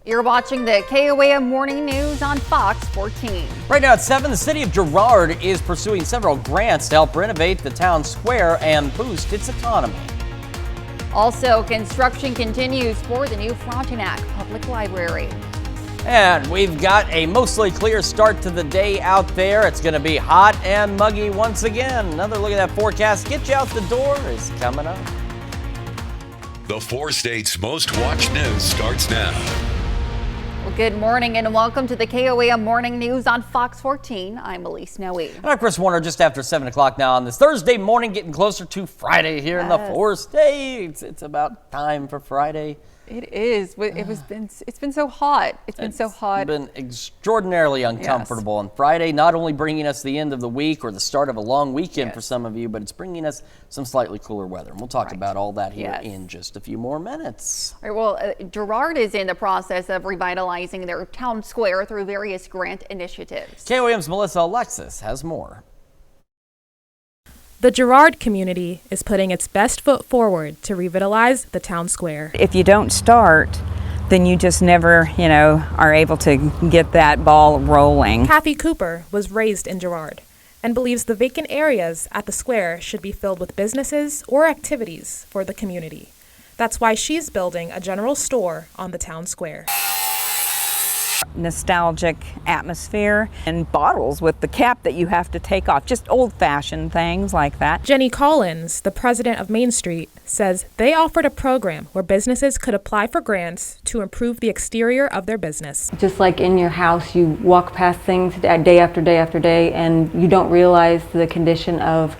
You're watching the KOAM Morning News on Fox 14. Right now at 7, the city of Girard is pursuing several grants to help renovate the town square and boost its economy. Also, construction continues for the new Frontenac Public Library. And we've got a mostly clear start to the day out there. It's going to be hot and muggy once again. Another look at that forecast. Get you out the door is coming up. The 4 states' most watched news starts now. Well, good morning and welcome to the KOAM Morning News on Fox 14. I'm Elise Noe. And I'm Chris Warner, just after 7 o'clock now on this Thursday morning, getting closer to Friday here in the 4 states. It's about time for Friday. It is. It's been so hot. It's been extraordinarily uncomfortable. Yes. On Friday, not only bringing us the end of the week or the start of a long weekend for some of you, but it's bringing us some slightly cooler weather. And we'll talk about all that here in just a few more minutes. All right, well, Girard is in the process of revitalizing their town square through various grant initiatives. KOAM's Melissa Alexis has more. The Girard community is putting its best foot forward to revitalize the town square. If you don't start, then you just never, are able to get that ball rolling. Kathy Cooper was raised in Girard and believes the vacant areas at the square should be filled with businesses or activities for the community. That's why she's building a general store on the town square. Nostalgic atmosphere and bottles with the cap that you have to take off, just old-fashioned things like that. Jenny Collins, the president of Main Street, says they offered a program where businesses could apply for grants to improve the exterior of their business. Just like in your house, you walk past things day after day after day, and you don't realize the condition of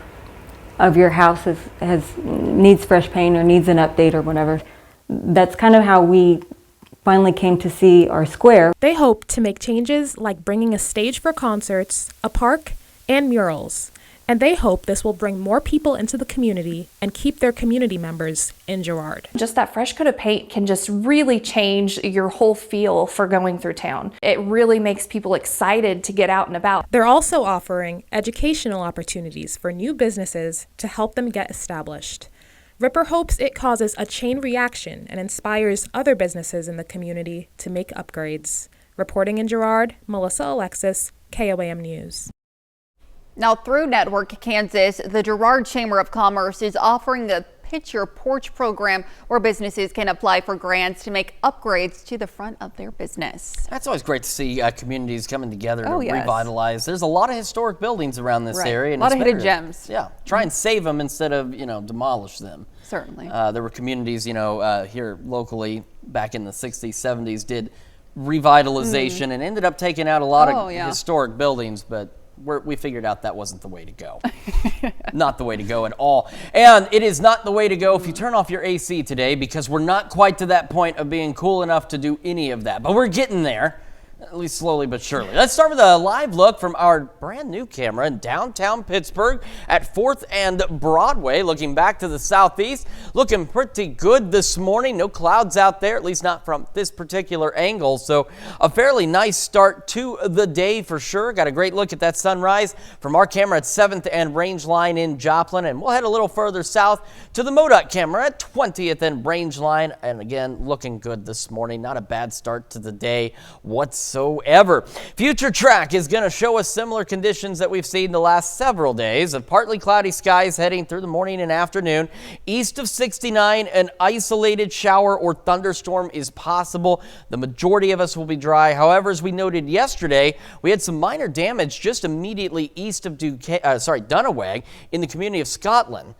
your house needs fresh paint or needs an update or whatever. That's kind of how we finally came to see our square. They hope to make changes like bringing a stage for concerts, a park, and murals. And they hope this will bring more people into the community and keep their community members in Girard. Just that fresh coat of paint can just really change your whole feel for going through town. It really makes people excited to get out and about. They're also offering educational opportunities for new businesses to help them get established. Ripper hopes it causes a chain reaction and inspires other businesses in the community to make upgrades. Reporting in Girard, Melissa Alexis, KOAM News. Now, through Network Kansas, the Girard Chamber of Commerce is offering a Pitch Your Porch program where businesses can apply for grants to make upgrades to the front of their business. That's always great to see communities coming together to yes. revitalize. There's a lot of historic buildings around this area. And a lot of hidden gems. Yeah, try and save them instead of, demolish them. Certainly. There were communities, here locally back in the 60s, 70s did revitalization and ended up taking out a lot of historic buildings, but we figured out that wasn't the way to go. Not the way to go at all. And it is not the way to go if you turn off your AC today, because we're not quite to that point of being cool enough to do any of that. But we're getting there, at least slowly but surely. Let's start with a live look from our brand new camera in downtown Pittsburgh at 4th and Broadway, looking back to the southeast. Looking pretty good this morning. No clouds out there, at least not from this particular angle. So a fairly nice start to the day for sure. Got a great look at that sunrise from our camera at 7th and Rangeline in Joplin. And we'll head a little further south to the MoDOT camera at 20th and Rangeline. And again, looking good this morning. Not a bad start to the day whatsoever. Future track is going to show us similar conditions that we've seen the last several days of partly cloudy skies heading through the morning and afternoon. East of 69, an isolated shower or thunderstorm is possible. The majority of us will be dry. However, as we noted yesterday, we had some minor damage just immediately east of Dunawag in the community of Scotland.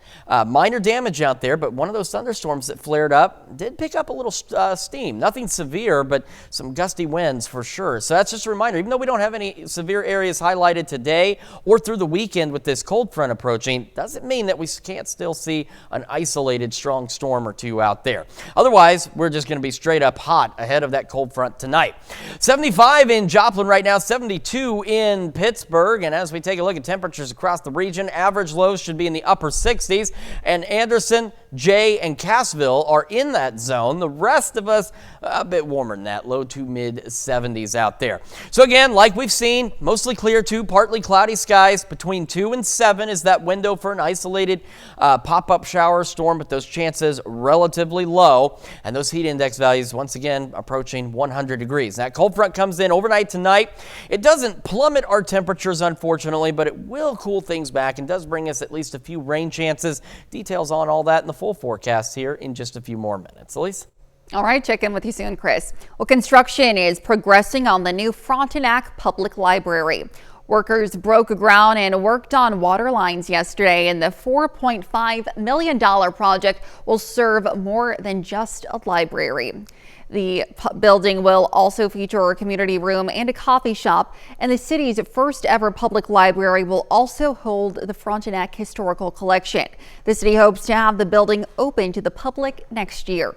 Minor damage out there, but one of those thunderstorms that flared up did pick up a little steam. Nothing severe, but some gusty winds for sure. So that's just a reminder, even though we don't have any severe areas highlighted today or through the weekend with this cold front approaching, doesn't mean that we can't still see an isolated strong storm or two out there. Otherwise, we're just going to be straight up hot ahead of that cold front tonight. 75 in Joplin right now, 72 in Pittsburgh. And as we take a look at temperatures across the region, average lows should be in the upper 60s. And Anderson, Jay, and Cassville are in that zone. The rest of us a bit warmer than that, low to mid 70s opportunities out there. So again, like we've seen, mostly clear to partly cloudy skies. Between 2 and 7 is that window for an isolated pop-up shower storm, but those chances relatively low. And those heat index values, once again, approaching 100 degrees. That cold front comes in overnight tonight. It doesn't plummet our temperatures, unfortunately, but it will cool things back and does bring us at least a few rain chances. Details on all that in the full forecast here in just a few more minutes. Elise? All right, check in with you soon, Chris. Well, construction is progressing on the new Frontenac Public Library. Workers broke ground and worked on water lines yesterday, and the $4.5 million project will serve more than just a library. The building will also feature a community room and a coffee shop, and the city's first ever public library will also hold the Frontenac Historical Collection. The city hopes to have the building open to the public next year.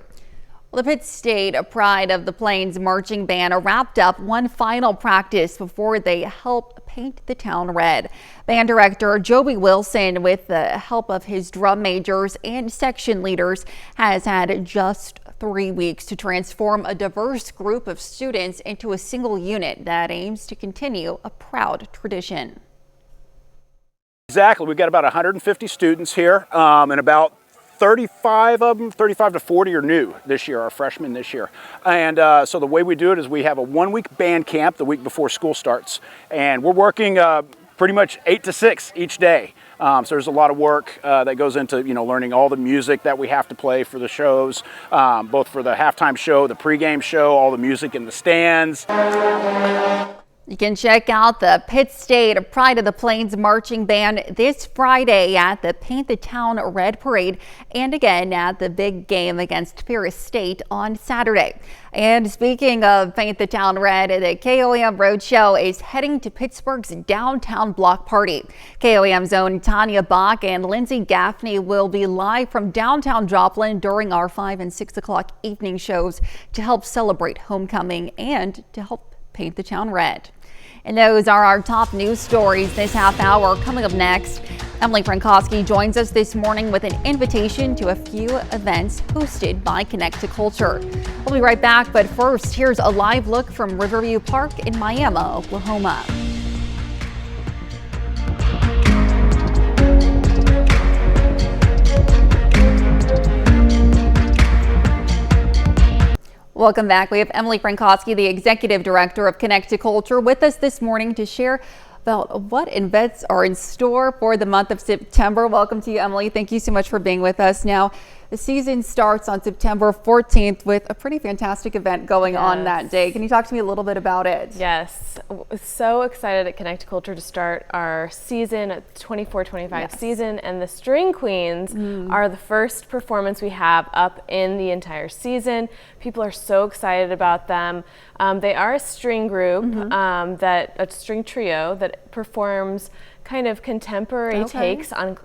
Well, the Pitt State Pride of the Plains marching band wrapped up one final practice before they help paint the town red. Band director Joby Wilson, with the help of his drum majors and section leaders, has had just 3 weeks to transform a diverse group of students into a single unit that aims to continue a proud tradition. Exactly. We've got about 150 students here, and about 35 of them, 35 to 40 are new this year, are freshmen this year. And so the way we do it is we have a 1-week band camp the week before school starts. And we're working pretty much 8 to 6 each day. So there's a lot of work that goes into, learning all the music that we have to play for the shows, both for the halftime show, the pregame show, all the music in the stands. You can check out the Pitt State Pride of the Plains marching band this Friday at the Paint the Town Red Parade and again at the big game against Ferris State on Saturday. And speaking of Paint the Town Red, the KOAM Roadshow is heading to Pittsburgh's downtown block party. KOAM's own Tanya Bach and Lindsay Gaffney will be live from downtown Joplin during our 5 and 6 o'clock evening shows to help celebrate homecoming and to help paint the town red. And those are our top news stories this half hour. Coming up next, Emily Frankowski joins us this morning with an invitation to a few events hosted by Connect to Culture. We'll be right back, but first, here's a live look from Riverview Park in Miami, Oklahoma. Welcome back. We have Emily Frankowski, the Executive Director of Connect to Culture, with us this morning to share about what events are in store for the month of September. Welcome to you, Emily. Thank you so much for being with us. Now, the season starts on September 14th with a pretty fantastic event going on that day. Can you talk to me a little bit about it? Yes. So excited at Connect to Culture to start our season, 24-25 season, and the String Queens are the first performance we have up in the entire season. People are so excited about them. They are a string group, a string trio that performs kind of contemporary takes on,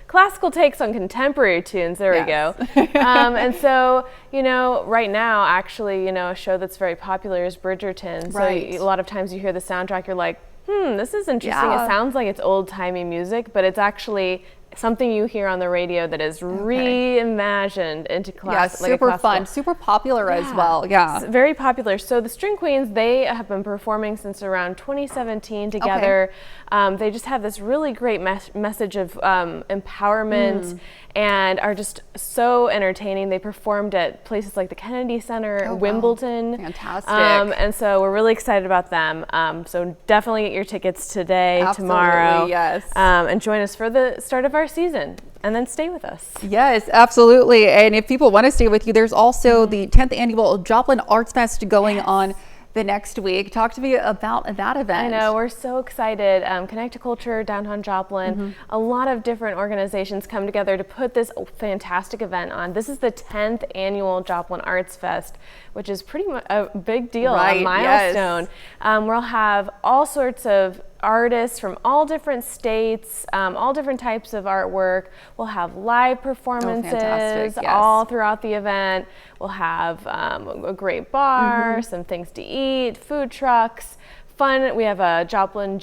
classical takes on contemporary tunes. There we go. And so, right now, actually, a show that's very popular is Bridgerton. So a lot of times you hear the soundtrack, you're like, this is interesting. It sounds like it's old-timey music, but it's actually something you hear on the radio that is reimagined into class. Yeah, super fun, super popular as well. Yeah, it's very popular. So the String Queens, they have been performing since around 2017 together. They just have this really great message of empowerment and are just so entertaining. They performed at places like the Kennedy Center, Wimbledon. Fantastic. And so we're really excited about them. So definitely get your tickets today, tomorrow. Yes. And join us for the start of our season. And then stay with us. Yes, absolutely. And if people want to stay with you, there's also the 10th annual Joplin Arts Fest going on the next week. Talk to me about that event. I know, we're so excited. Connect to Culture, Downtown Joplin, a lot of different organizations come together to put this fantastic event on. This is the 10th annual Joplin Arts Fest, which is pretty much a big deal, a milestone. We'll have all sorts of artists from all different states, all different types of artwork. We'll have live performances all throughout the event. We'll have a great bar, some things to eat, food trucks, fun. We have a Joplin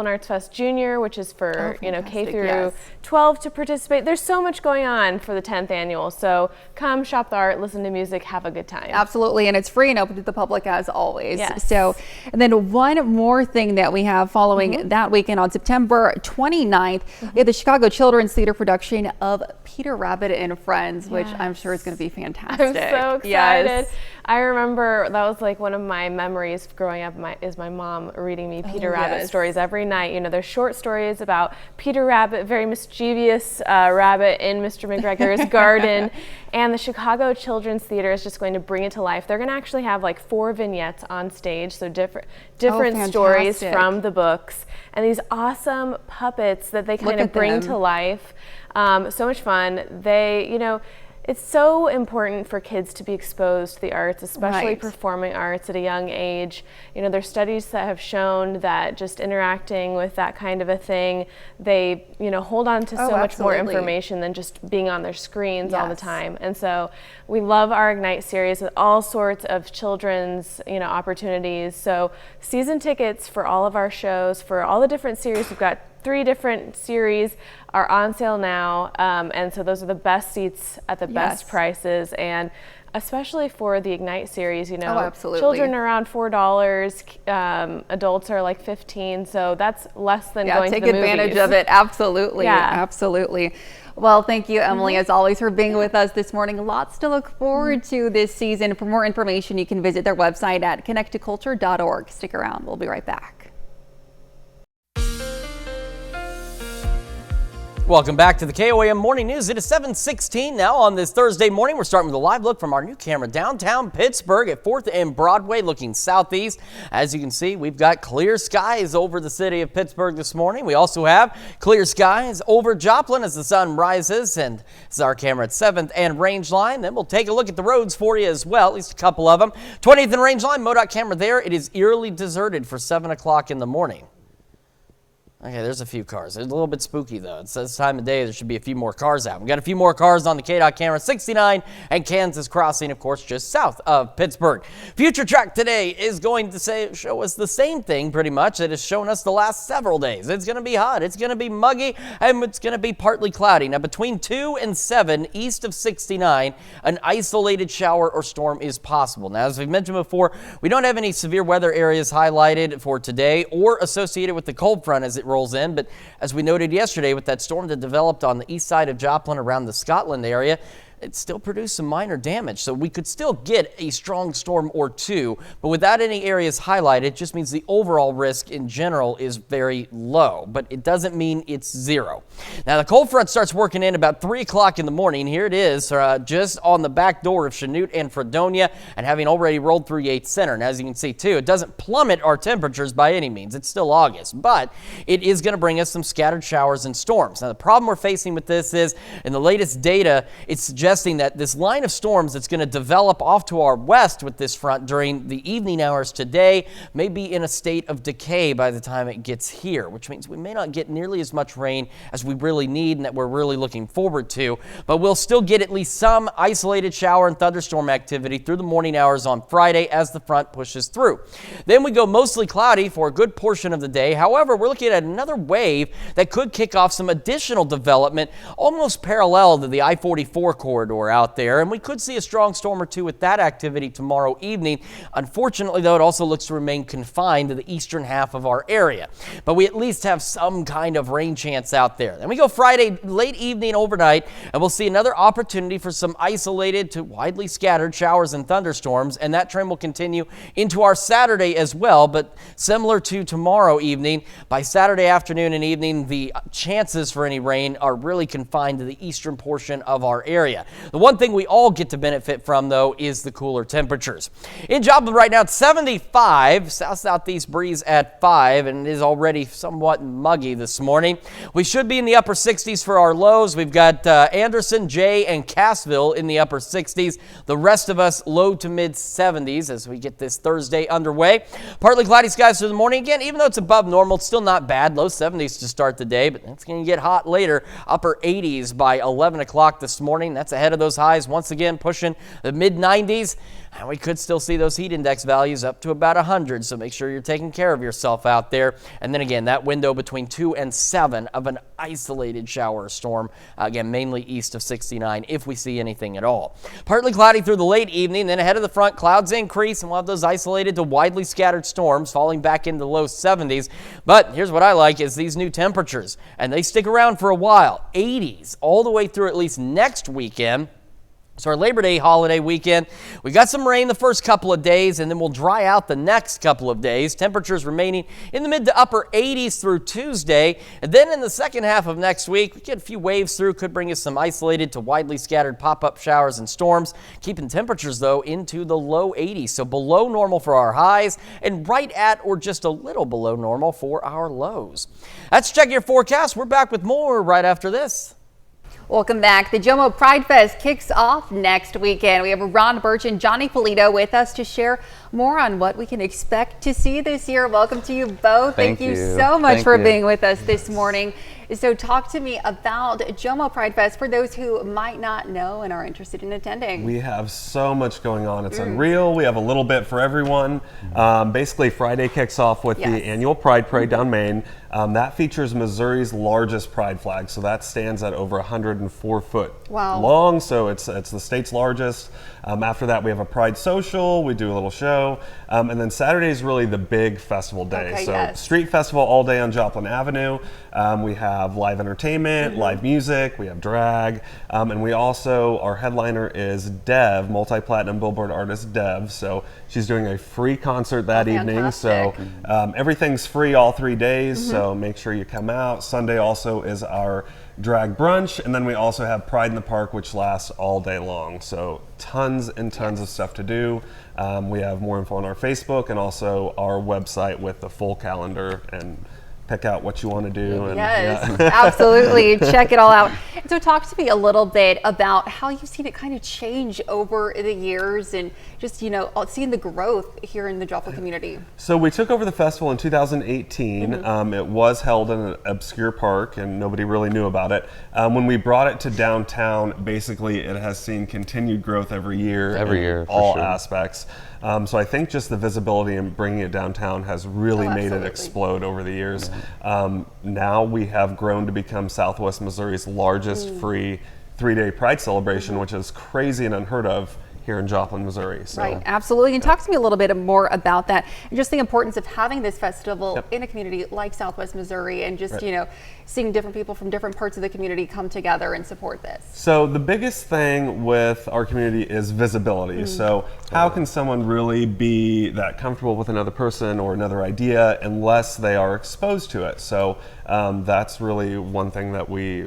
Arts Fest Junior, which is for K through 12 to participate. There's so much going on for the 10th annual. So come shop the art, listen to music, have a good time. Absolutely, and it's free and open to the public as always. Yes. So, and then one more thing that we have following that weekend on September 29th, we have the Chicago Children's Theater production of Peter Rabbit and Friends, which I'm sure is going to be fantastic. I'm so excited. Yes. I remember that was like one of my memories growing up is my mom reading me Peter Rabbit stories every night. You know, they're short stories about Peter Rabbit, very mischievous rabbit in Mr. McGregor's garden. And the Chicago Children's Theater is just going to bring it to life. They're going to actually have like 4 vignettes on stage, so different stories from the books, and these awesome puppets that they kind of bring to life. So much fun. It's so important for kids to be exposed to the arts, especially performing arts at a young age. You know, there's studies that have shown that just interacting with that kind of a thing, they, hold on to so much more information than just being on their screens all the time. And so we love our Ignite series with all sorts of children's, opportunities. So season tickets for all of our shows, for all the different series, we've got 3 different series are on sale now, and so those are the best seats at the best prices, and especially for the Ignite series, children are around $4, adults are like $15, so that's less than going to the movies. Take advantage of it, absolutely, absolutely. Well, thank you, Emily, as always, for being with us this morning. Lots to look forward to this season. For more information, you can visit their website at connecttoculture.org. Stick around, we'll be right back. Welcome back to the KOAM Morning News. It is 7:16 now on this Thursday morning. We're starting with a live look from our new camera downtown Pittsburgh at 4th and Broadway, looking southeast. As you can see, we've got clear skies over the city of Pittsburgh this morning. We also have clear skies over Joplin as the sun rises, and this is our camera at 7th and Rangeline. Then we'll take a look at the roads for you as well, at least a couple of them. 20th and Rangeline, MoDOT camera there. It is eerily deserted for 7 o'clock in the morning. Okay, there's a few cars. It's a little bit spooky, though. It's this time of day, there should be a few more cars out. We got a few more cars on the KDOT camera. 69 and Kansas Crossing, of course, just south of Pittsburgh. Future Track today is going to show us the same thing, pretty much, that has shown us the last several days. It's going to be hot, it's going to be muggy, and it's going to be partly cloudy. Now, between 2 and 7 east of 69, an isolated shower or storm is possible. Now, as we've mentioned before, we don't have any severe weather areas highlighted for today or associated with the cold front as it rolls in, but as we noted yesterday with that storm that developed on the east side of Joplin around the Scotland area, it still produced some minor damage, so we could still get a strong storm or two, but without any areas highlighted, it just means the overall risk in general is very low, but it doesn't mean it's zero. Now, the cold front starts working in about 3 o'clock in the morning. Here it is, just on the back door of Chanute and Fredonia, and having already rolled through Yates Center. And as you can see, too, it doesn't plummet our temperatures by any means. It's still August, but it is going to bring us some scattered showers and storms. Now, the problem we're facing with this is, in the latest data, it's suggesting that this line of storms that's going to develop off to our west with this front during the evening hours today may be in a state of decay by the time it gets here, which means we may not get nearly as much rain as we really need and that we're really looking forward to, but we'll still get at least some isolated shower and thunderstorm activity through the morning hours on Friday as the front pushes through. Then we go mostly cloudy for a good portion of the day. However, we're looking at another wave that could kick off some additional development almost parallel to the I-44 corridor out there, and we could see a strong storm or two with that activity tomorrow evening. Unfortunately, though, it also looks to remain confined to the eastern half of our area, but we at least have some kind of rain chance out there. Then we go Friday late evening overnight, and we'll see another opportunity for some isolated to widely scattered showers and thunderstorms, and that trend will continue into our Saturday as well. But similar to tomorrow evening, by Saturday afternoon and evening, the chances for any rain are really confined to the eastern portion of our area. The one thing we all get to benefit from, though, is the cooler temperatures. In Joplin right now, it's 75, south-southeast breeze at 5, and it is already somewhat muggy this morning. We should be in the upper 60s for our lows. We've got Anderson, Jay, and Cassville in the upper 60s. The rest of us low to mid 70s as we get this Thursday underway. Partly cloudy skies through the morning. Again, even though it's above normal, it's still not bad. Low 70s to start the day, but it's going to get hot later. Upper 80s by 11 o'clock this morning. That's ahead ahead of those highs once again, pushing the mid-90s. And we could still see those heat index values up to about 100, so make sure you're taking care of yourself out there. And then again, that window between 2 and 7 of an isolated shower or storm, again, mainly east of 69 if we see anything at all. Partly cloudy through the late evening, then ahead of the front, clouds increase, and we'll have those isolated to widely scattered storms falling back into the low 70s. But here's what I like is these new temperatures, and they stick around for a while. 80s all the way through at least next weekend. So our Labor Day holiday weekend, we got some rain the first couple of days, and then we'll dry out the next couple of days. Temperatures remaining in the mid to upper 80s through Tuesday. And then in the second half of next week, we get a few waves through, could bring us some isolated to widely scattered pop-up showers and storms, keeping temperatures, though, into the low 80s. So below normal for our highs and right at or just a little below normal for our lows. That's Check Your Forecast. We're back with more right after this. Welcome back. The Jomo Pride Fest kicks off next weekend. We have Ron Birch and Johnny Polito with us to share more on what we can expect to see this year. Welcome to you both. Thank you so much for being with us this morning. So talk to me about Jomo Pride Fest for those who might not know and are interested in attending. We have so much going on. It's unreal. We have a little bit for everyone. Basically, Friday kicks off with the annual Pride Parade down Main. That features Missouri's largest pride flag. So that stands at over 104 foot long. So it's the state's largest. After that, we have a Pride Social. We do a little show. And then Saturday is really the big festival day. Street festival all day on Joplin Avenue. We have live entertainment, live music. We have drag. And we also, our headliner is Dev, multi-platinum Billboard artist Dev. So she's doing a free concert that evening. So everything's free all 3 days. So make sure you come out. Sunday also is our drag brunch, and then we also have Pride in the Park, which lasts all day long. So tons and tons of stuff to do. We have more info on our Facebook and also our website with the full calendar, and pick out what you want to do. And, absolutely. Check it all out. And so talk to me a little bit about how you've seen it kind of change over the years and just, you know, seeing the growth here in the Joplin community. So we took over the festival in 2018. It was held in an obscure park and nobody really knew about it. When we brought it to downtown, basically it has seen continued growth every year. All aspects. So I think just the visibility and bringing it downtown has really made it explode over the years. Now we have grown to become Southwest Missouri's largest free 3-day Pride celebration, which is crazy and unheard of here in Joplin, Missouri. So, right, absolutely. And talk to me a little bit more about that and just the importance of having this festival in a community like Southwest Missouri and just, you know, seeing different people from different parts of the community come together and support this. So the biggest thing with our community is visibility. So how can someone really be that comfortable with another person or another idea unless they are exposed to it? So that's really one thing that we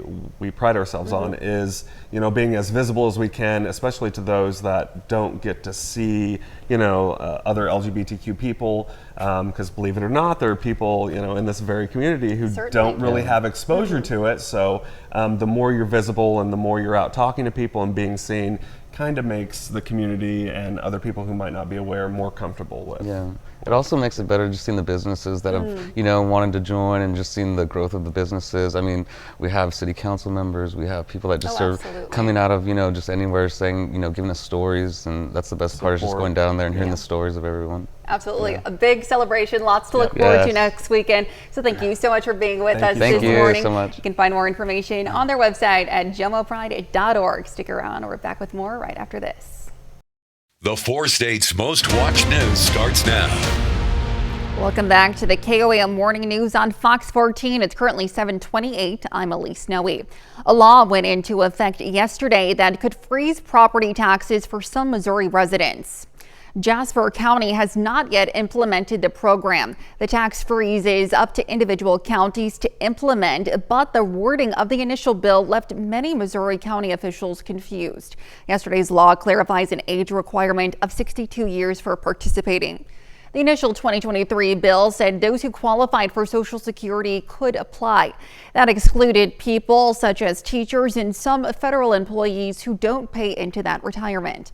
pride ourselves on is, you know, being as visible as we can, especially to those that don't get to see, you know, other LGBTQ people, because believe it or not, there are people, you know, in this very community who don't really have exposure to it. So the more you're visible and the more you're out talking to people and being seen, kind of makes the community and other people who might not be aware more comfortable with. Yeah, it also makes it better just seeing the businesses that have, you know, wanted to join and just seeing the growth of the businesses. I mean, we have city council members, we have people that just are coming out of, you know, just anywhere saying, you know, giving us stories, and that's the best part is just going down there and hearing the stories of everyone. Absolutely. A big celebration, lots to look forward to next weekend. So thank you so much for being with us this morning. Thank you so much. You can find more information on their website at jomopride.org. Stick around, we're back with more right after this. The 4 states' most watched news starts now. Welcome back to the KOAM Morning News on Fox 14. It's currently 7:28. I'm Elise Snowy. A law went into effect yesterday that could freeze property taxes for some Missouri residents. Jasper County has not yet implemented the program. The tax freeze is up to individual counties to implement, but the wording of the initial bill left many Missouri County officials confused. Yesterday's law clarifies an age requirement of 62 years for participating. The initial 2023 bill said those who qualified for Social Security could apply. That excluded people such as teachers and some federal employees who don't pay into that retirement.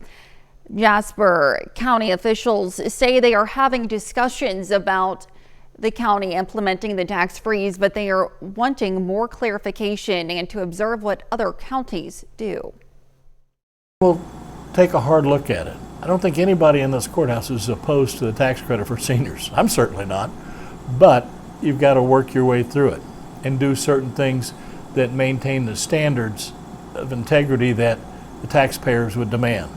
Jasper County officials say they are having discussions about the county implementing the tax freeze, but they are wanting more clarification and to observe what other counties do. We'll take a hard look at it. I don't think anybody in this courthouse is opposed to the tax credit for seniors. I'm certainly not. But you've got to work your way through it and do certain things that maintain the standards of integrity that the taxpayers would demand.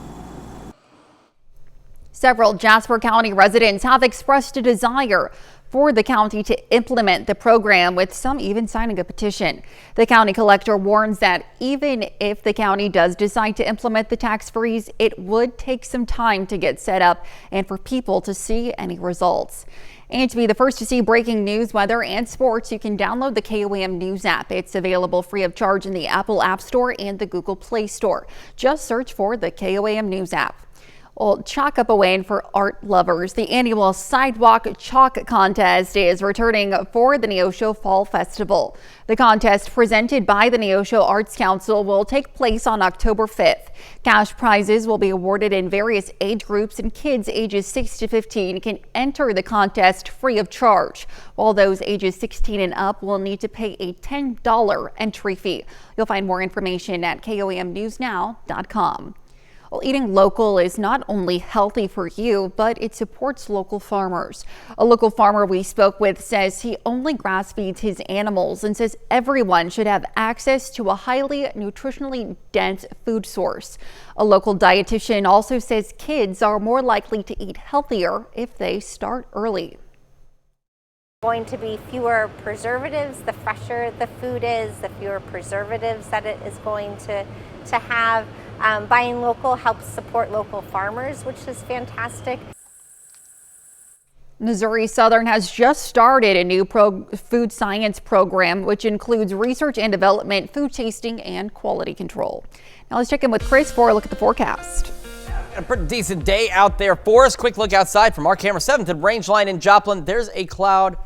Several Jasper County residents have expressed a desire for the county to implement the program, with some even signing a petition. The county collector warns that even if the county does decide to implement the tax freeze, it would take some time to get set up and for people to see any results. And to be the first to see breaking news, weather, and sports, you can download the KOAM News app. It's available free of charge in the Apple App Store and the Google Play Store. Just search for the KOAM News app. Well, chalk up a win for art lovers. The annual Sidewalk Chalk Contest is returning for the Neosho Fall Festival. The contest, presented by the Neosho Arts Council, will take place on October 5th. Cash prizes will be awarded in various age groups, and kids ages 6 to 15 can enter the contest free of charge, while those ages 16 and up will need to pay a $10 entry fee. You'll find more information at KOAMNewsNow.com. Well, eating local is not only healthy for you, but it supports local farmers. A local farmer we spoke with says he only grass feeds his animals and says everyone should have access to a highly nutritionally dense food source. A local dietitian also says kids are more likely to eat healthier if they start early. Going to be fewer preservatives. The fresher the food is, the fewer preservatives that it is going to have. Buying local helps support local farmers, which is fantastic. Missouri Southern has just started a new food science program, which includes research and development, food tasting, and quality control. Now let's check in with Chris for a look at the forecast. A pretty decent day out there for us. Quick look outside from our camera 7th and range line in Joplin. There's a cloud.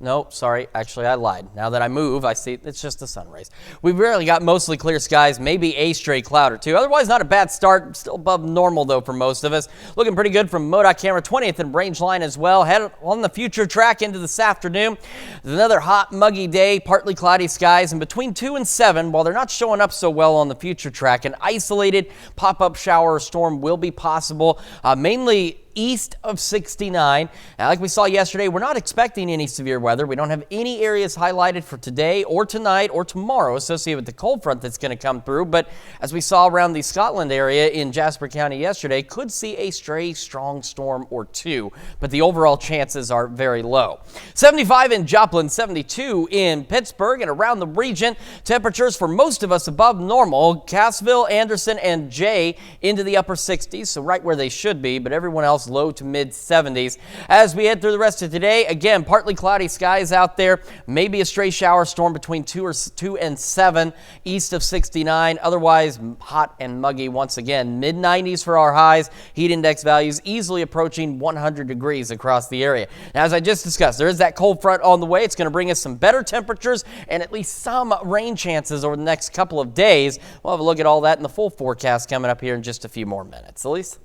No, sorry, actually I lied. Now that I move, I see it's just the sun rays. We've really got mostly clear skies, maybe a stray cloud or two. Otherwise, not a bad start. Still above normal, though, for most of us. Looking pretty good from MoDOT camera 20th and range line as well. Head on the future track into this afternoon. There's another hot, muggy day, partly cloudy skies, and between 2 and 7, while they're not showing up so well on the future track, an isolated pop-up shower or storm will be possible, mainly east of 69. Now, like we saw yesterday, we're not expecting any severe weather. We don't have any areas highlighted for today or tonight or tomorrow associated with the cold front that's going to come through. But as we saw around the Scotland area in Jasper County yesterday, could see a stray strong storm or two, but the overall chances are very low. 75 in Joplin, 72 in Pittsburgh and around the region. Temperatures for most of us above normal. Cassville, Anderson, and Jay into the upper 60s, so right where they should be, but everyone else low to mid 70s. As we head through the rest of today, again, partly cloudy skies out there, maybe a stray shower storm between 2 and 7 east of 69. Otherwise, hot and muggy once again. Mid 90s for our highs. Heat index values easily approaching 100 degrees across the area. Now, as I just discussed, there is that cold front on the way. It's going to bring us some better temperatures and at least some rain chances over the next couple of days. We'll have a look at all that in the full forecast coming up here in just a few more minutes. Elise?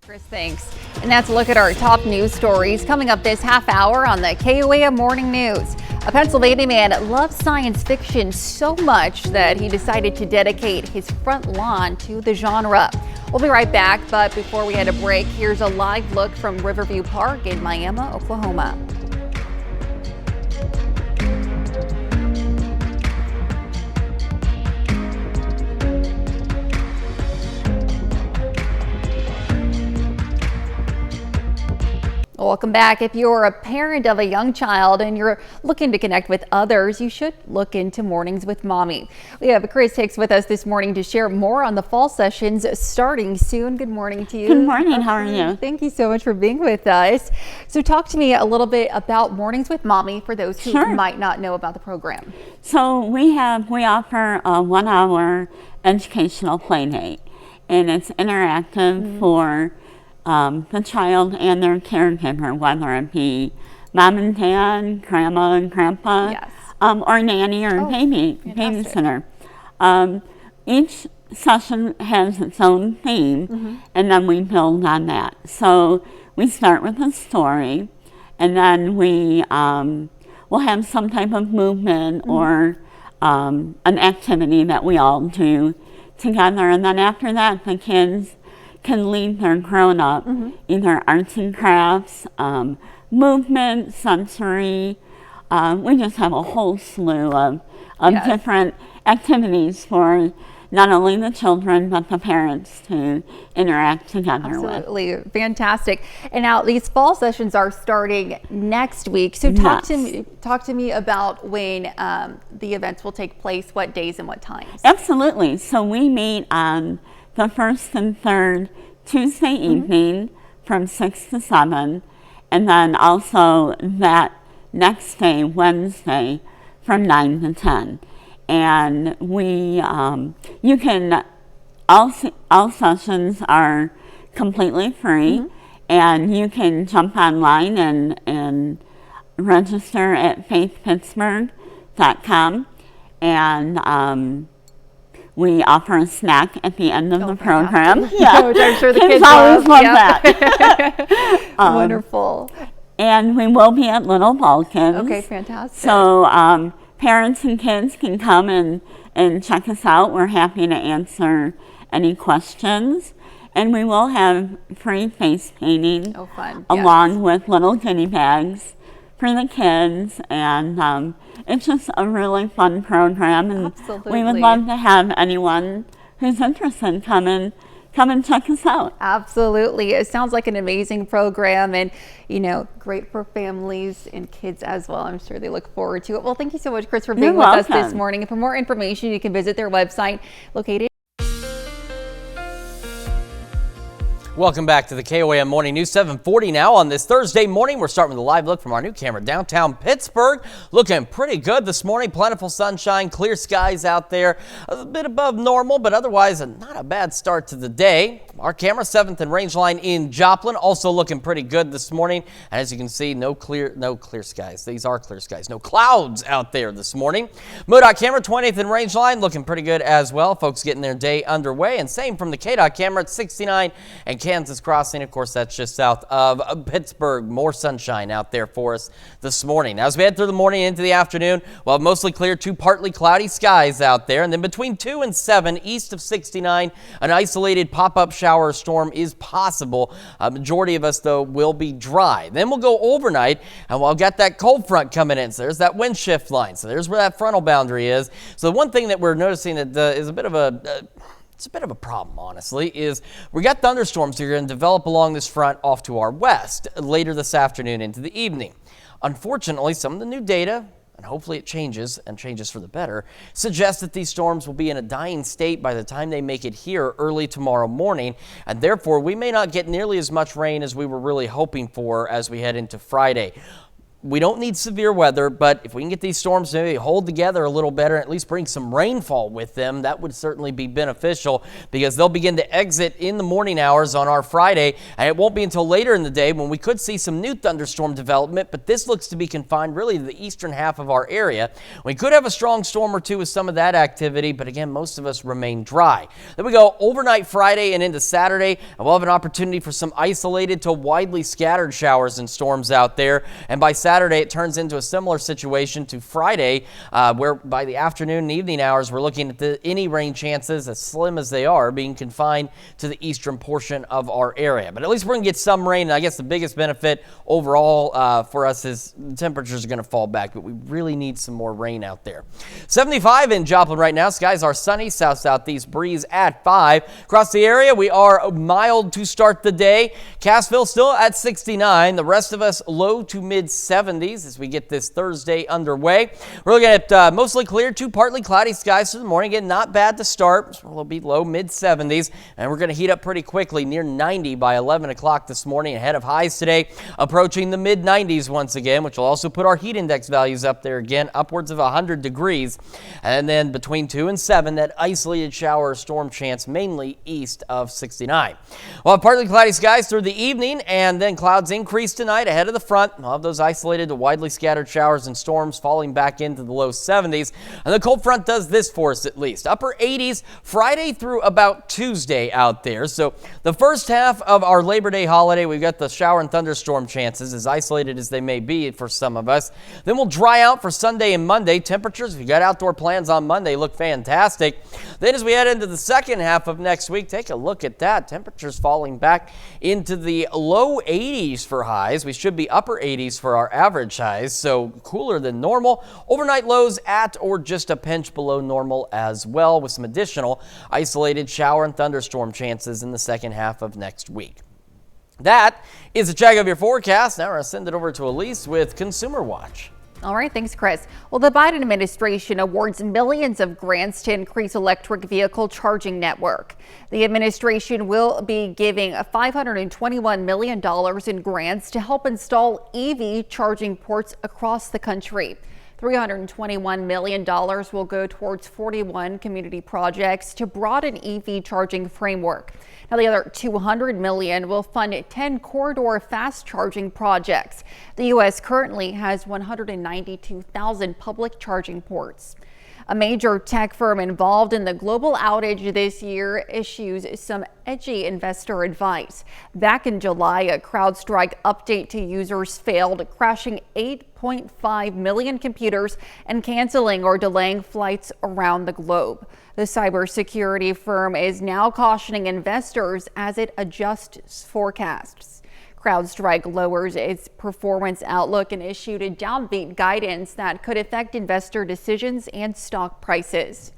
Chris, thanks. And that's a look at our top news stories coming up this half hour on the KOAM Morning News. A Pennsylvania man loves science fiction so much that he decided to dedicate his front lawn to the genre. We'll be right back, but before we head a break, here's a live look from Riverview Park in Miami, Oklahoma. Welcome back. If you're a parent of a young child and you're looking to connect with others, you should look into Mornings with Mommy. We have Chris Hicks with us this morning to share more on the fall sessions starting soon. Good morning to you. Good morning. How are you? Thank you so much for being with us. So talk to me a little bit about Mornings with Mommy for those who might not know about the program. So we offer a 1-hour educational play date, and it's interactive for the child and their caregiver, whether it be mom and dad, grandma and grandpa, or nanny or babysitter. Each session has its own theme, and then we build on that. So we start with a story, and then we will have some type of movement or an activity that we all do together. And then after that, the kids can lead their grown-up, either arts and crafts, movement, sensory. We just have a whole slew of different activities for not only the children, but the parents to interact together with. Absolutely. Fantastic. And now these fall sessions are starting next week. So talk to me about when the events will take place, what days and what times. Absolutely. So we meet on the first and third Tuesday evening from 6 to 7, and then also that next day, Wednesday, from 9 to 10. And we, you can, all sessions are completely free, and you can jump online and register at faithpittsburgh.com, and we offer a snack at the end of the program. Yeah, which I'm sure the kids always love that. Wonderful. And we will be at Little Balkans. Okay, fantastic. So parents and kids can come and check us out. We're happy to answer any questions. And we will have free face painting along with little goodie bags for the kids. And it's just a really fun program. And we would love to have anyone who's interested come and check us out. Absolutely. It sounds like an amazing program, and great for families and kids as well. I'm sure they look forward to it. Well, thank you so much, Chris, for being with us this morning. And for more information, you can visit their website located. Welcome back to the KOAM Morning News, 7:40 now on this Thursday morning. We're starting with a live look from our new camera downtown Pittsburgh. Looking pretty good this morning. Plentiful sunshine, clear skies out there. A bit above normal, but otherwise not a bad start to the day. Our camera, 7th and Range Line in Joplin, also looking pretty good this morning. And as you can see, no clear skies. These are clear skies. No clouds out there this morning. MoDOT camera, 20th and Range Line, looking pretty good as well. Folks getting their day underway. And same from the KDOT camera at 69 and Kansas Crossing. Of course, that's just south of Pittsburgh. More sunshine out there for us this morning. As we head through the morning into the afternoon, we'll have mostly clear to partly cloudy skies out there. And then between 2 and 7 east of 69, an isolated pop-up shower storm is possible. A majority of us, though, will be dry. Then we'll go overnight, and we'll get that cold front coming in. So there's that wind shift line. So there's where that frontal boundary is. So the one thing that we're noticing that is a bit of a it's a bit of a problem, honestly, is we got thunderstorms that are going to develop along this front off to our west later this afternoon into the evening. Unfortunately, some of the new data, and hopefully it changes and changes for the better, suggests that these storms will be in a dying state by the time they make it here early tomorrow morning, and therefore we may not get nearly as much rain as we were really hoping for as we head into Friday. We don't need severe weather, but if we can get these storms to maybe hold together a little better, at least bring some rainfall with them, that would certainly be beneficial, because they'll begin to exit in the morning hours on our Friday, and it won't be until later in the day when we could see some new thunderstorm development, but this looks to be confined really to the eastern half of our area. We could have a strong storm or two with some of that activity, but again, most of us remain dry. Then we go overnight Friday and into Saturday, and we'll have an opportunity for some isolated to widely scattered showers and storms out there, and by Saturday it turns into a similar situation to Friday, where by the afternoon and evening hours we're looking at any rain chances, as slim as they are, being confined to the eastern portion of our area. But at least we're going to get some rain, and I guess the biggest benefit overall for us is the temperatures are going to fall back, but we really need some more rain out there. 75 in Joplin right now. Skies are sunny, south-southeast breeze at 5. Across the area we are mild to start the day. Cassville still at 69. The rest of us low to mid 70s as we get this Thursday underway. We're looking at mostly clear to partly cloudy skies for the morning. Again, not bad to start. So we'll be low mid 70s, and we're going to heat up pretty quickly, near 90 by 11 o'clock this morning, ahead of highs today, approaching the mid 90s once again, which will also put our heat index values up there again, upwards of 100 degrees. And then between 2 and 7, that isolated shower or storm chance, mainly east of 69. We'll have partly cloudy skies through the evening, and then clouds increase tonight ahead of the front. We'll have those isolated isolated to widely scattered showers and storms falling back into the low 70s. And the cold front does this for us at least. Upper 80s Friday through about Tuesday out there. So the first half of our Labor Day holiday, we've got the shower and thunderstorm chances, as isolated as they may be for some of us. Then we'll dry out for Sunday and Monday. Temperatures, if you got outdoor plans on Monday, look fantastic. Then as we head into the second half of next week, take a look at that. Temperatures falling back into the low 80s for highs. We should be upper 80s for our average highs, so cooler than normal. Overnight lows at or just a pinch below normal as well, with some additional isolated shower and thunderstorm chances in the second half of next week. That is a check of your forecast. Now we're going to send it over to Elise with Consumer Watch. All right, thanks, Chris. Well, the Biden administration awards millions of grants to increase electric vehicle charging network. The administration will be giving $521 million in grants to help install EV charging ports across the country. $321 million will go towards 41 community projects to broaden EV charging framework. Now, the other $200 million will fund 10 corridor fast charging projects. The U.S. currently has 192,000 public charging ports. A major tech firm involved in the global outage this year issues some edgy investor advice. Back in July, a CrowdStrike update to users failed, crashing 8.5 million computers and canceling or delaying flights around the globe. The cybersecurity firm is now cautioning investors as it adjusts forecasts. CrowdStrike lowers its performance outlook and issued a downbeat guidance that could affect investor decisions and stock prices.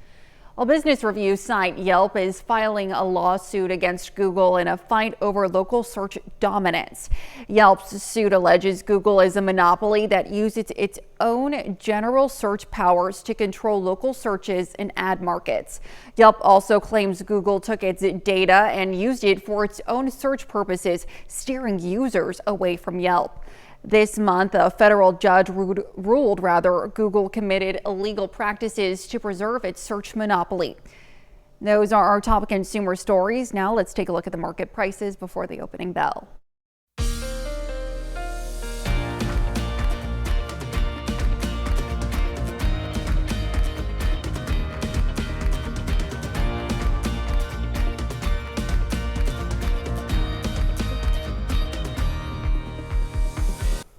A business review site Yelp is filing a lawsuit against Google in a fight over local search dominance. Yelp's suit alleges Google is a monopoly that uses its own general search powers to control local searches and ad markets. Yelp also claims Google took its data and used it for its own search purposes, steering users away from Yelp. This month, a federal judge ruled Google committed illegal practices to preserve its search monopoly. Those are our top consumer stories. Now let's take a look at the market prices before the opening bell.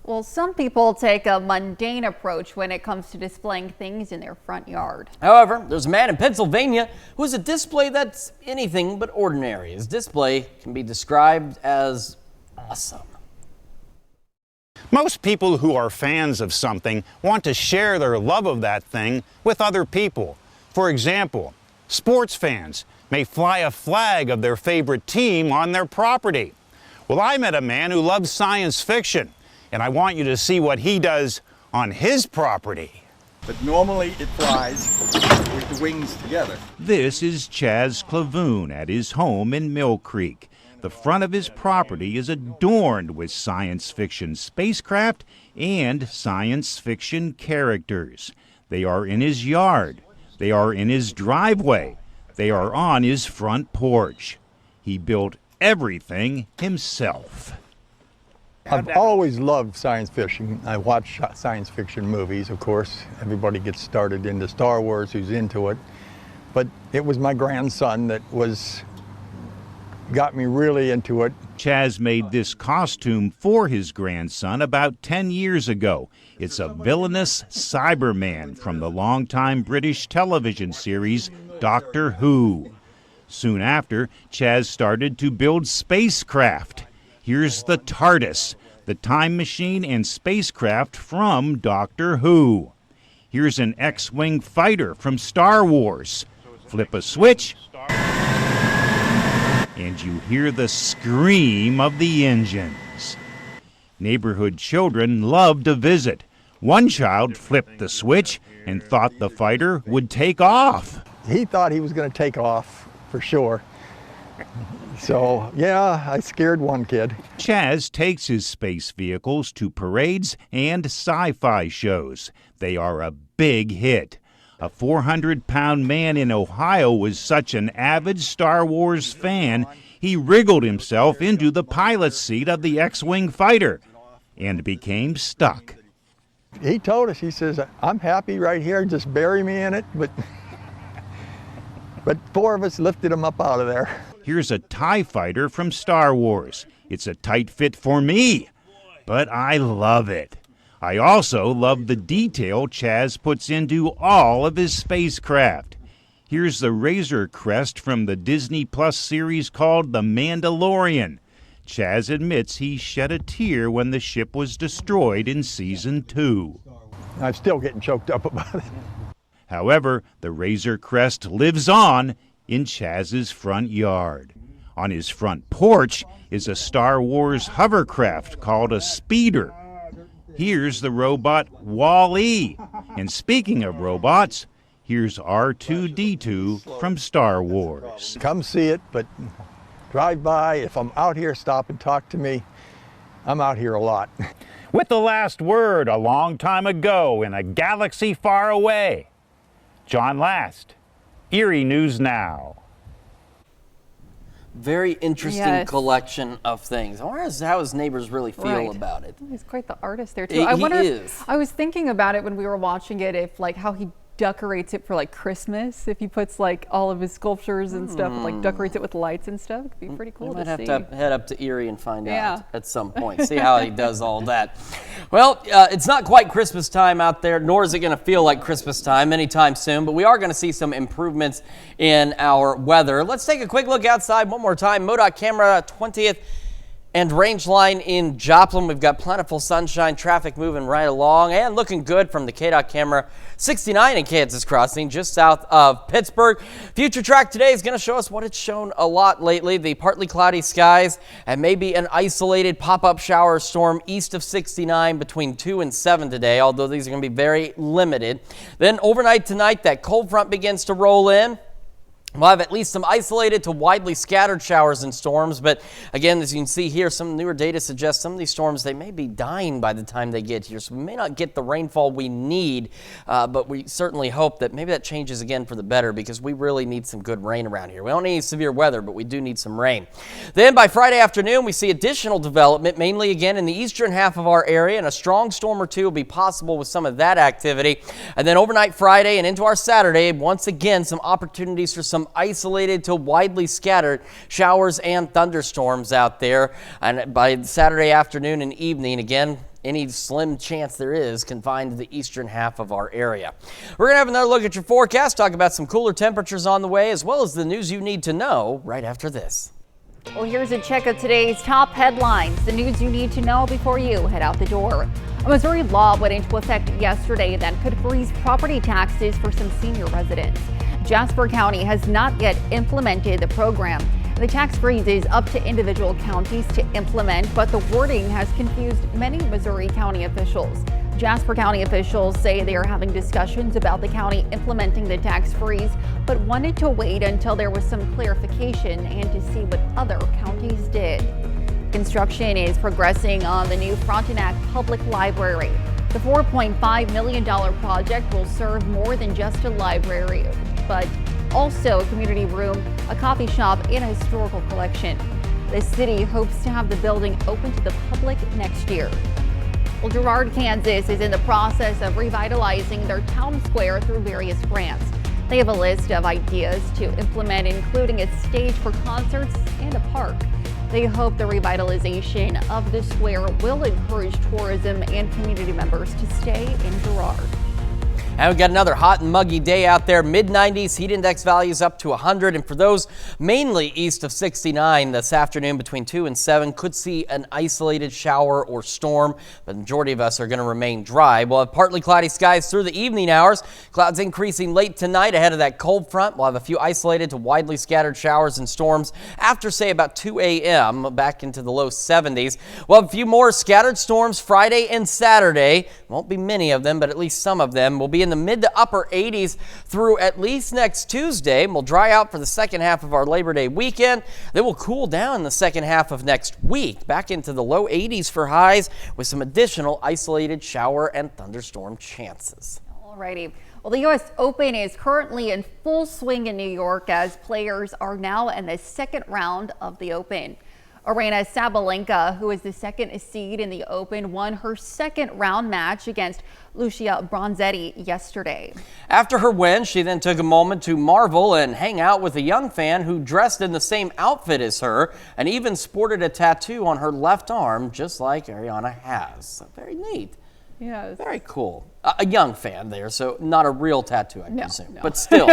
Well, some people take a mundane approach when it comes to displaying things in their front yard. However, there's a man in Pennsylvania who has a display that's anything but ordinary. His display can be described as awesome. Most people who are fans of something want to share their love of that thing with other people. For example, sports fans may fly a flag of their favorite team on their property. Well, I met a man who loves science fiction, and I want you to see what he does on his property. But normally it flies with the wings together. This is Chaz Clavoon at his home in Mill Creek. The front of his property is adorned with science fiction spacecraft and science fiction characters. They are in his yard. They are in his driveway. They are on his front porch. He built everything himself. I've always loved science fiction. I watch science fiction movies, of course. Everybody gets started into Star Wars who's into it. But it was my grandson that got me really into it. Chaz made this costume for his grandson about 10 years ago. It's a villainous Cyberman from the longtime British television series Doctor Who. Soon after, Chaz started to build spacecraft. Here's the TARDIS, the time machine and spacecraft from Doctor Who. Here's an X-Wing fighter from Star Wars. Flip a switch, and you hear the scream of the engines. Neighborhood children love to visit. One child flipped the switch and thought the fighter would take off. He thought he was going to take off for sure. So, yeah, I scared one kid. Chaz takes his space vehicles to parades and sci-fi shows. They are a big hit. A 400-pound man in Ohio was such an avid Star Wars fan, he wriggled himself into the pilot's seat of the X-Wing fighter and became stuck. He told us, he says, I'm happy right here, just bury me in it. But 4 of us lifted him up out of there. Here's a TIE fighter from Star Wars. It's a tight fit for me, but I love it. I also love the detail Chaz puts into all of his spacecraft. Here's the Razor Crest from the Disney Plus series called The Mandalorian. Chaz admits he shed a tear when the ship was destroyed in Season 2. I'm still getting choked up about it. However, the Razor Crest lives on in Chaz's front yard. On his front porch is a Star Wars hovercraft called a speeder. Here's the robot Wall-E. And speaking of robots, here's R2-D2 from Star Wars. Come see it, but drive by. If I'm out here, stop and talk to me. I'm out here a lot. With the last word a long time ago in a galaxy far away, John Last, Erie News Now. Very interesting collection of things. I wonder how his neighbors really feel about it. He's quite the artist there too. He wonder. is. I was thinking about it when we were watching it, if like how he decorates it for like Christmas. If he puts like all of his sculptures and stuff, and like decorates it with lights and stuff, it'd be pretty cool to see. Might have to head up to Erie and find out at some point. See how he does all that. Well, it's not quite Christmas time out there, nor is it going to feel like Christmas time anytime soon, but we are going to see some improvements in our weather. Let's take a quick look outside one more time. MoDOT camera 20th and Range Line in Joplin. We've got plentiful sunshine, traffic moving right along and looking good from the KDOT camera 69 in Kansas Crossing, just south of Pittsburgh. Future Track today is going to show us what it's shown a lot lately, the partly cloudy skies and maybe an isolated pop-up shower storm east of 69 between 2 and 7 today, although these are going to be very limited. Then overnight tonight, that cold front begins to roll in. We'll have at least some isolated to widely scattered showers and storms, but again, as you can see here, some newer data suggests some of these storms, they may be dying by the time they get here, so we may not get the rainfall we need, but we certainly hope that maybe that changes again for the better, because we really need some good rain around here. We don't need severe weather, but we do need some rain. Then by Friday afternoon, we see additional development, mainly again in the eastern half of our area, and a strong storm or two will be possible with some of that activity. And then overnight Friday and into our Saturday, once again, some opportunities for some isolated to widely scattered showers and thunderstorms out there. And by Saturday afternoon and evening, again, any slim chance there is confined to the eastern half of our area. We're going to have another look at your forecast, talk about some cooler temperatures on the way, as well as the news you need to know right after this. Well, here's a check of today's top headlines, the news you need to know before you head out the door. A Missouri law went into effect yesterday that could freeze property taxes for some senior residents. Jasper County has not yet implemented the program. The tax freeze is up to individual counties to implement, but the wording has confused many Missouri County officials. Jasper County officials say they are having discussions about the county implementing the tax freeze, but wanted to wait until there was some clarification and to see what other counties did. Construction is progressing on the new Frontenac Public Library. The $4.5 million project will serve more than just a library, but also a community room, a coffee shop, and a historical collection. The city hopes to have the building open to the public next year. Well, Girard, Kansas is in the process of revitalizing their town square through various grants. They have a list of ideas to implement, including a stage for concerts and a park. They hope the revitalization of the square will encourage tourism and community members to stay in Girard. And we've got another hot and muggy day out there. Mid-90s, heat index values up to 100. And for those mainly east of 69 this afternoon between 2 and 7, could see an isolated shower or storm. But the majority of us are going to remain dry. We'll have partly cloudy skies through the evening hours. Clouds increasing late tonight ahead of that cold front. We'll have a few isolated to widely scattered showers and storms after, say, about 2 a.m. back into the low 70s. We'll have a few more scattered storms Friday and Saturday. Won't be many of them, but at least some of them will be in the mid to upper 80s through at least next Tuesday. We'll dry out for the second half of our Labor Day weekend. Then we'll cool down in the second half of next week, back into the low 80s for highs with some additional isolated shower and thunderstorm chances. Alrighty. Well, the U.S. Open is currently in full swing in New York as players are now in the second round of the Open. Aryna Sabalenka, who is the second seed in the Open, won her second round match against Lucia Bronzetti yesterday. After her win, she then took a moment to marvel and hang out with a young fan who dressed in the same outfit as her and even sported a tattoo on her left arm, just like Ariana has. So very neat. Yes. Very cool. A young fan there, so not a real tattoo, I presume. No. But still,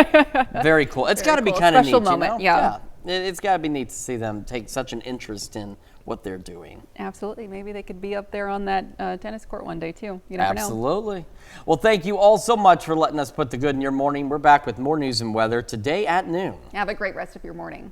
very cool. It's got to be kind of neat, moment, you know? Yeah. It's got to be neat to see them take such an interest in what they're doing. Absolutely. Maybe they could be up there on that tennis court one day, too. You never know. Absolutely. Well, thank you all so much for letting us put the good in your morning. We're back with more news and weather today at noon. Have a great rest of your morning.